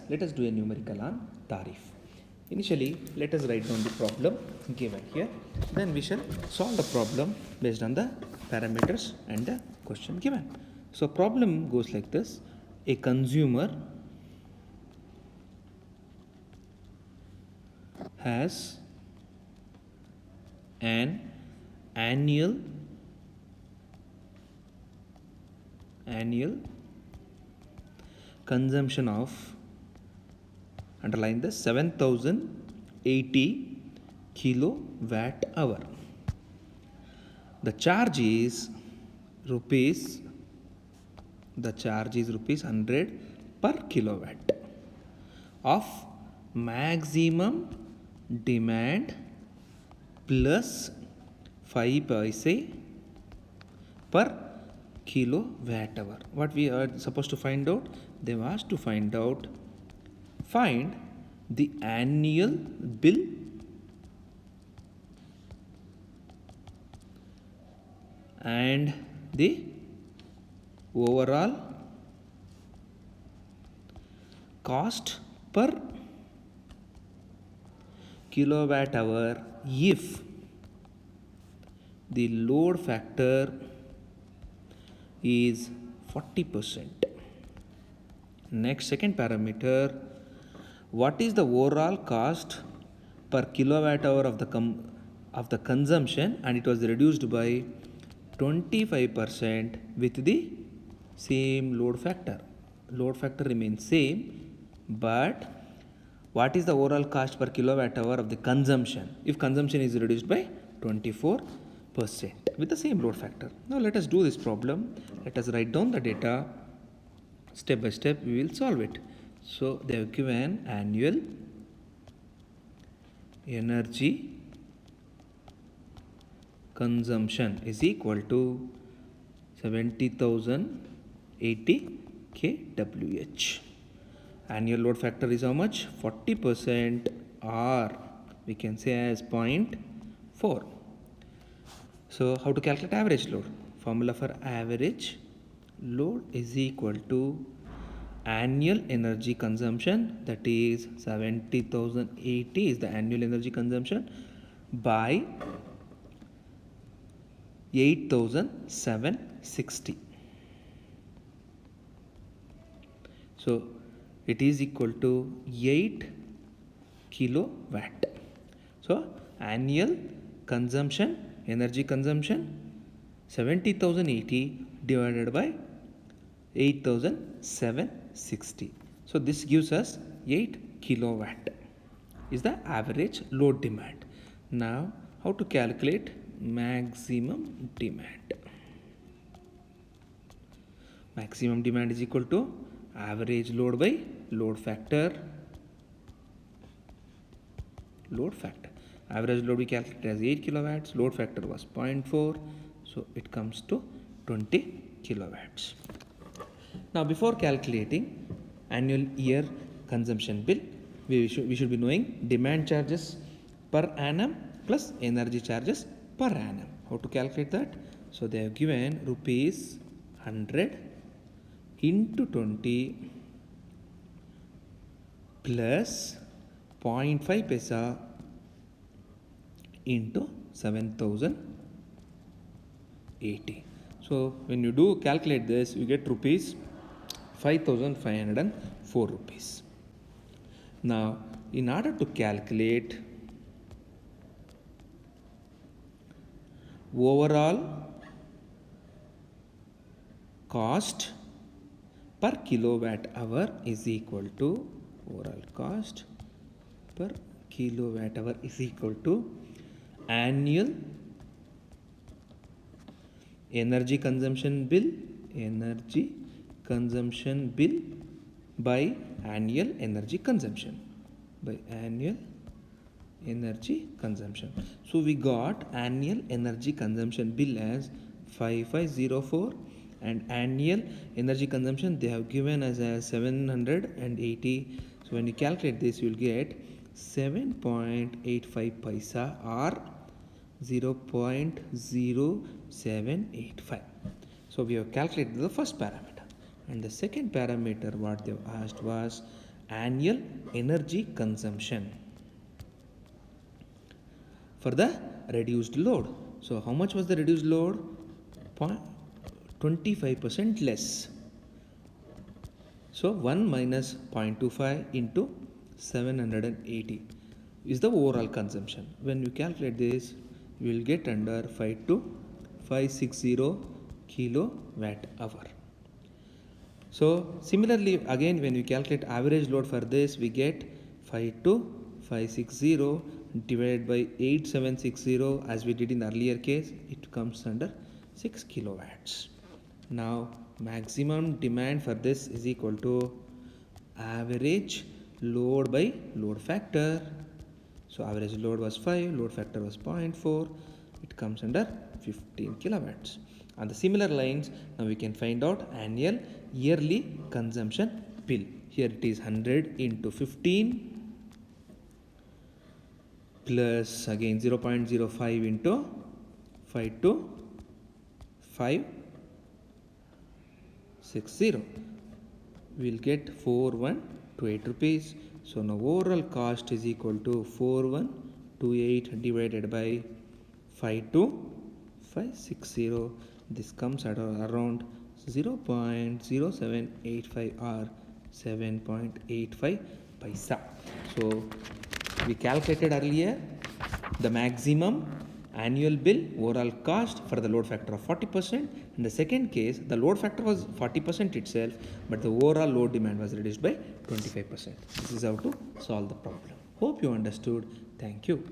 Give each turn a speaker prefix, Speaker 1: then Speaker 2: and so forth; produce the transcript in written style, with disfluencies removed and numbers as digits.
Speaker 1: let us do a numerical on tariff. Initially, let us write down the problem given here. Then we shall solve the problem based on the parameters and the question given. So problem goes like this. A consumer has an annual consumption of, underline this, 7080 kilowatt hour. The charge is rupees 100 per kilowatt of maximum demand plus 5 paise per kilowatt hour. What we are supposed to find out? They were asked to find the annual bill and the overall cost per kilowatt hour if the load factor is 40%. Next, second parameter, what is the overall cost per kilowatt hour of the consumption, and it was reduced by 25% with the same load factor. Load factor remains same, but what is the overall cost per kilowatt hour of the consumption if consumption is reduced by 24% with the same load factor. Now let us do this problem. Let us write down the data. Step by step we will solve it. So they have given annual energy consumption is equal to 70,080 kWh. Annual load factor is how much? 40%, or we can say as 0.4. So how to calculate average load? Formula for average load is equal to annual energy consumption, that is 70,080 is the annual energy consumption, by 8,760. So it is equal to 8 kilowatt. So annual consumption, energy consumption, 70,080 divided by 8,760. So this gives us 8 kilowatt is the average load demand. Now how to calculate maximum demand? Maximum demand is equal to average load by load factor. Average load we calculated as 8 kilowatts, load factor was 0.4, so it comes to 20 kilowatts. Now before calculating annual year consumption bill, we should be knowing demand charges per annum plus energy charges per annum. How to calculate that? So they have given rupees 100 into 20 plus 0.5 paisa into 7,080. So when you do calculate this, you get rupees 5,504 rupees. Now in order to calculate overall cost per kilowatt hour is equal to overall cost per kilowatt hour is equal to annual energy consumption bill by annual energy consumption So we got annual energy consumption bill as 5504 and annual energy consumption they have given as 780. So when you calculate this, you will get 7.85 paisa or 0.0785. So we have calculated the first parameter, and the second parameter what they have asked was annual energy consumption for the reduced load. So how much was the reduced load? 25% less. So 1 minus 0.25 into 780 is the overall consumption. When you calculate this, you will get under 56560 kilowatt hour. So similarly, again when we calculate average load for this, we get 52560 divided by 8760 as we did in the earlier case, it comes under 6 kilowatts. Now maximum demand for this is equal to average load by load factor. So average load was 5, load factor was 0.4, it comes under 15 kilowatts. On the similar lines, now we can find out annual yearly consumption bill. Here it is 100 into 15 plus again 0.05 into 52560. We will get 4128 rupees. So now overall cost is equal to 4128 divided by 52560. This comes at around 0.0785 or 7.85 paisa. So we calculated earlier the maximum annual bill overall cost for the load factor of 40%. In the second case, the load factor was 40% itself, but the overall load demand was reduced by 25%. This is how to solve the problem. Hope you understood. Thank you.